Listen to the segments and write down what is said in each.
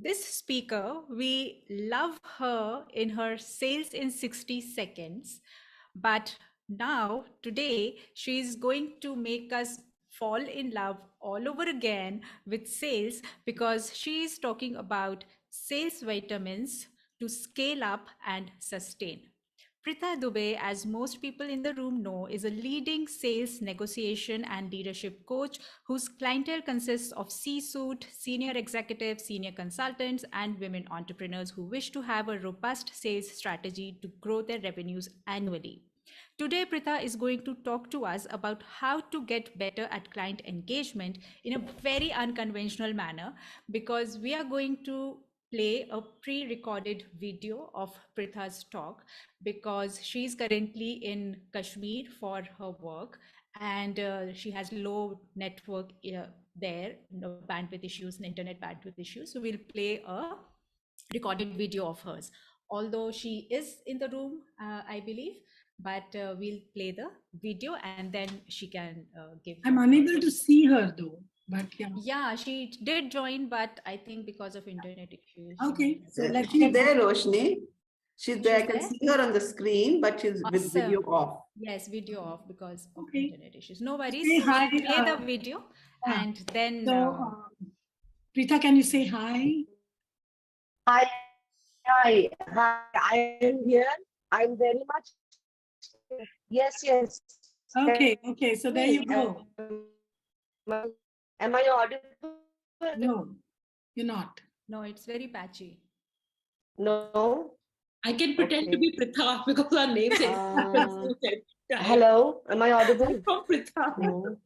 This speaker, we love her in her sales in 60 seconds, but now today she's going to make us fall in love all over again with sales because she is talking about sales vitamins to scale up and sustain. Pritha Dubey, as most people in the room know, is a leading sales, negotiation, and leadership coach whose clientele consists of C-suite, senior executives, senior consultants, and women entrepreneurs who wish to have a robust sales strategy to grow their revenues annually. Today, Pritha is going to talk to us about how to get better at client engagement in a very unconventional manner because we are going to play a pre-recorded video of Pritha's talk because she's currently in Kashmir for her work and she has low network there, no bandwidth issues, internet bandwidth issues. So we'll play a recorded video of hers. Although she is in the room, I believe, but we'll play the video and then she can give. I'm unable to see her though, but yeah. Yeah, she did join, but I think because of internet issues. Okay, so let's She's there, Roshni. She's there. I can there? see her on the screen, but she's with video off. Yes, video off because of Okay. internet issues. No worries. Say So hi, we'll play the video and then. So, Pritha, can you say hi? Hi, I am here. I'm very much. Yes. Okay. So there you go. Am I audible? No, you're not. No, it's very patchy. No. I can pretend to be Pritha because our names Hello, am I audible? Pritha. No.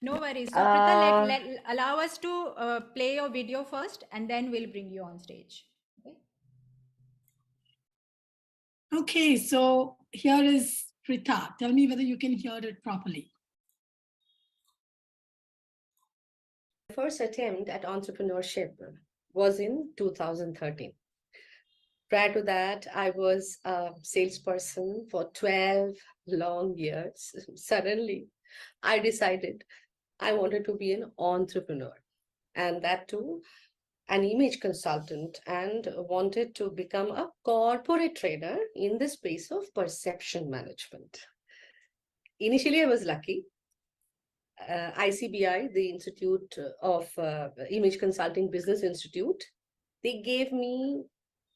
No worries. So, Pritha, allow us to play your video first and then we'll bring you on stage. Okay, so here is Pritha. Tell me whether you can hear it properly. First attempt at entrepreneurship was in 2013. Prior to that, I was a salesperson for 12 long years. Suddenly, I decided I wanted to be an entrepreneur, and that too, an image consultant, and wanted to become a corporate trainer in the space of perception management. Initially, I was lucky. ICBI, the Institute of Image Consulting Business Institute, they gave me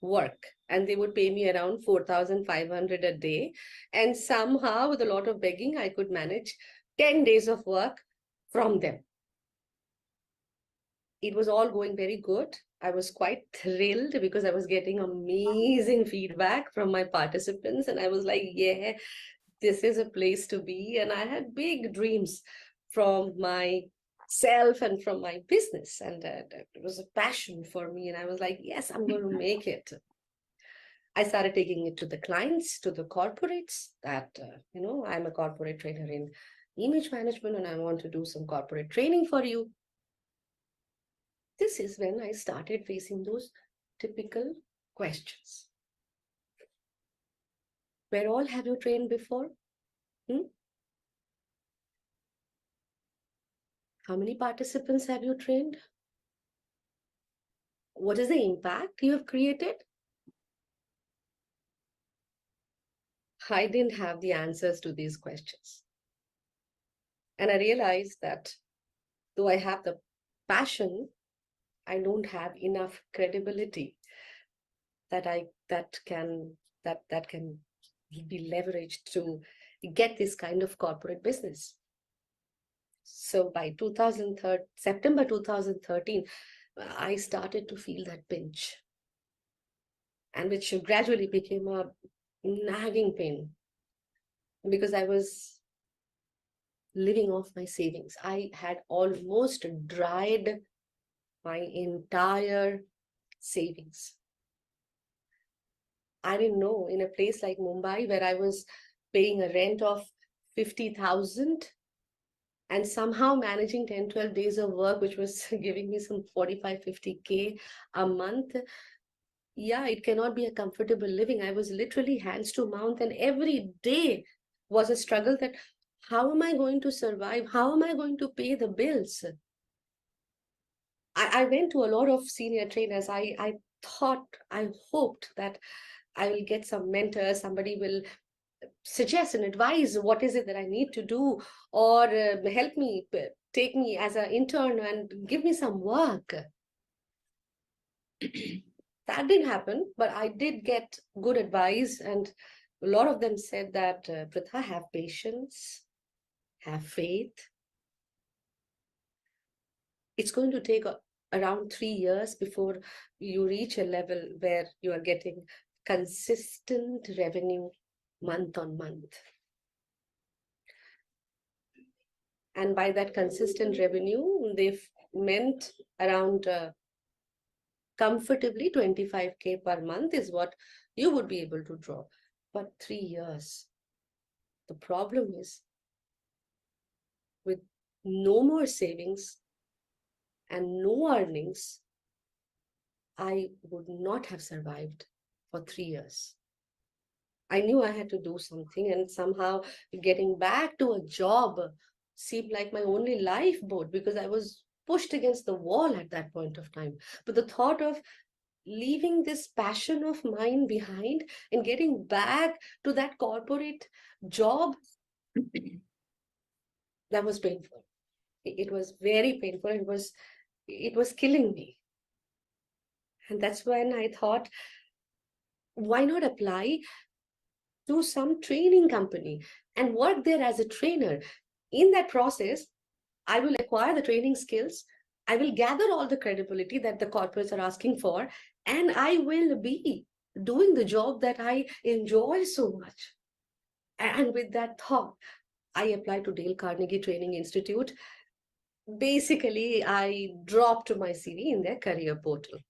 work and they would pay me around 4,500 a day. And somehow, with a lot of begging, I could manage 10 days of work from them. It was all going very good. I was quite thrilled because I was getting amazing feedback from my participants. And I was like, yeah, this is a place to be. And I had big dreams from myself and from my business. And it was a passion for me. And I was like, yes, I'm going to make it. I started taking it to the clients, to the corporates that, I'm a corporate trainer in image management and I want to do some corporate training for you. This is when I started facing those typical questions. Where all have you trained before? How many participants have you trained? What is the impact you have created? I didn't have the answers to these questions. And I realized that though I have the passion, I don't have enough credibility that can be leveraged to get this kind of corporate business. So by September 2013, I started to feel that pinch, and which gradually became a nagging pain because I was living off my savings. I had almost dried my entire savings. I didn't know, in a place like Mumbai where I was paying a rent of 50,000 and somehow managing 10, 12 days of work, which was giving me some 45, 50K a month. Yeah, it cannot be a comfortable living. I was literally hands to mouth, and every day was a struggle that how am I going to survive? How am I going to pay the bills? I went to a lot of senior trainers. I thought, I hoped that I will get some mentors, somebody will suggest and advise what is it that I need to do, or help me, take me as an intern and give me some work. That didn't happen, but I did get good advice, and a lot of them said that, Pritha, have patience, have faith. It's going to take around 3 years before you reach a level where you are getting consistent revenue month on month. And by that consistent revenue, they've meant around comfortably 25K per month is what you would be able to draw. But 3 years, the problem is with no more savings and no earnings, I would not have survived for 3 years. I knew I had to do something, and somehow getting back to a job seemed like my only lifeboat, because I was pushed against the wall at that point of time. But the thought of leaving this passion of mine behind and getting back to that corporate job, that was painful. It was very painful. It was killing me. And that's when I thought, why not apply to some training company and work there as a trainer? In that process, I will acquire the training skills. I will gather all the credibility that the corporates are asking for, and I will be doing the job that I enjoy so much. And with that thought, I applied to Dale Carnegie Training Institute. Basically, I dropped my CV in their career portal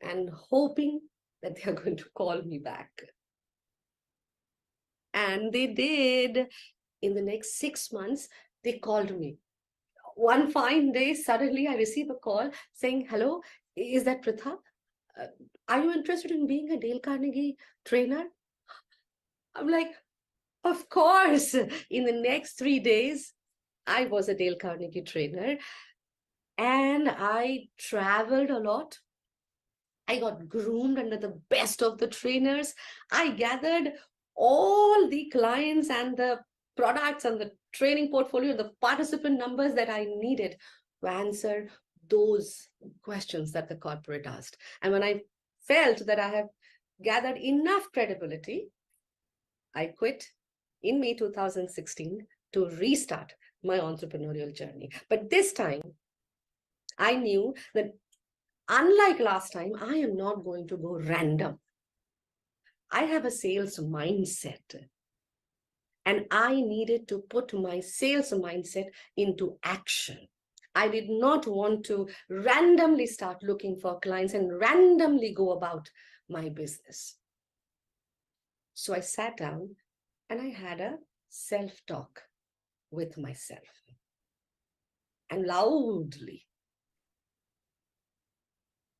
and hoping that they are going to call me back. And they did. In the next 6 months, they called me. One fine day, suddenly I receive a call saying, hello, is that Pritha? Are you interested in being a Dale Carnegie trainer? I'm like, of course. In the next 3 days, I was a Dale Carnegie trainer, and I traveled a lot. I got groomed under the best of the trainers. I gathered all the clients and the products and the training portfolio, the participant numbers that I needed to answer those questions that the corporate asked. And when I felt that I have gathered enough credibility, I quit in May 2016 to restart my entrepreneurial journey. But this time, I knew that unlike last time, I am not going to go random. I have a sales mindset, and I needed to put my sales mindset into action. I did not want to randomly start looking for clients and randomly go about my business. So I sat down and I had a self-talk with myself, and loudly.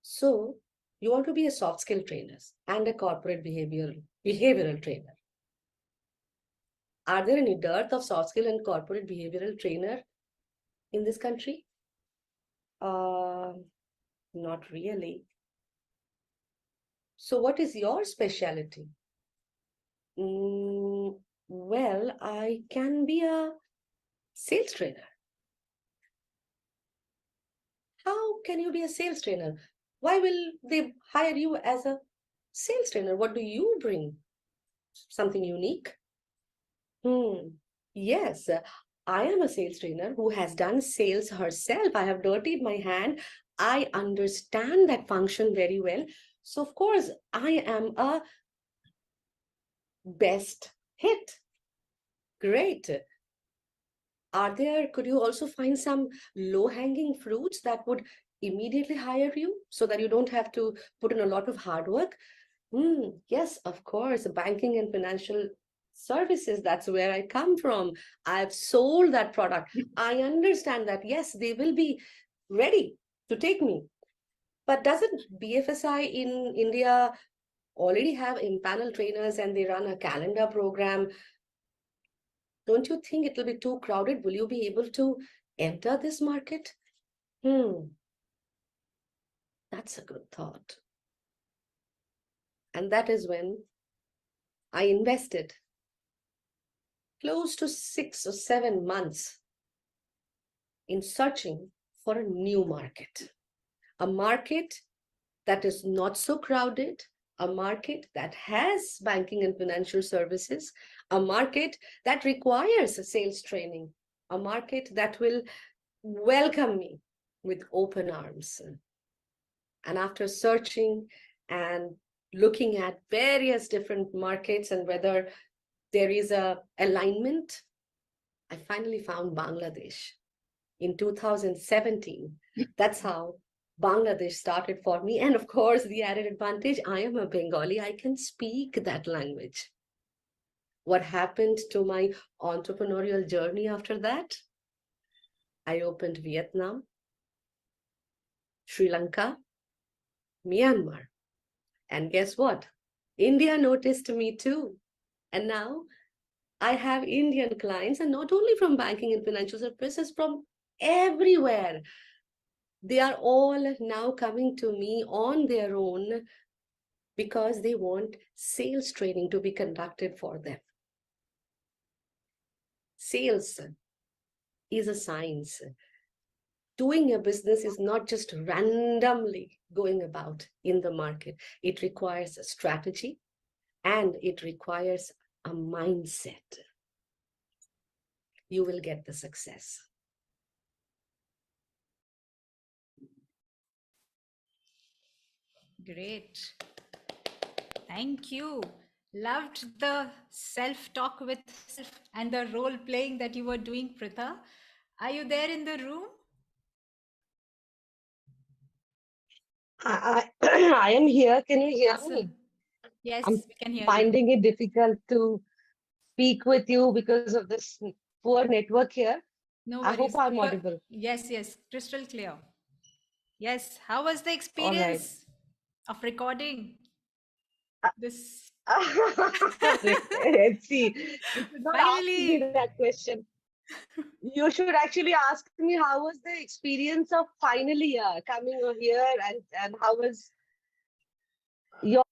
So you want to be a soft skill trainer and a corporate behavioral trainer. Are there any dearth of soft skill and corporate behavioral trainer in this country? Not really. So what is your specialty? Well, I can be a sales trainer. How can you be a sales trainer? Why will they hire you as a sales trainer? What do you bring? Something unique? Yes, I am a sales trainer who has done sales herself. I have dirtied my hand. I understand that function very well. So of course, I am a best hit. Great. Could you also find some low-hanging fruits that would immediately hire you so that you don't have to put in a lot of hard work? Yes, of course, banking and financial services, that's where I come from. I've sold that product. I understand that, yes, they will be ready to take me. But doesn't BFSI in India already have in-panel trainers and they run a calendar program? Don't you think it will be too crowded? Will you be able to enter this market? That's a good thought. And that is when I invested close to 6 or 7 months in searching for a new market, a market that is not so crowded, a market that has banking and financial services, a market that requires a sales training, a market that will welcome me with open arms. And after searching and looking at various different markets and whether there is a alignment, I finally found Bangladesh in 2017. That's how Bangladesh started for me. And of course, the added advantage, I am a Bengali, I can speak that language. What happened to my entrepreneurial journey after that? I opened Vietnam, Sri Lanka, Myanmar. And guess what? India noticed me too. And now I have Indian clients, and not only from banking and financial services, from everywhere. They are all now coming to me on their own because they want sales training to be conducted for them. Sales is a science. Doing a business is not just randomly going about in the market. It requires a strategy and it requires a mindset. You will get the success. Great. Thank you. Loved the self-talk with self and the role playing that you were doing, Pritha. Are you there in the room? I am here. Can you hear me? Awesome. Yes, I'm we can hear you. finding it difficult to speak with you because of this poor network here. No I hope worries. I'm audible. Yes, yes, crystal clear. Yes, how was the All right. experience of recording this? Let's see. You should not ask me Finally, that question. You should actually ask me how was the experience of finally coming over here and how was your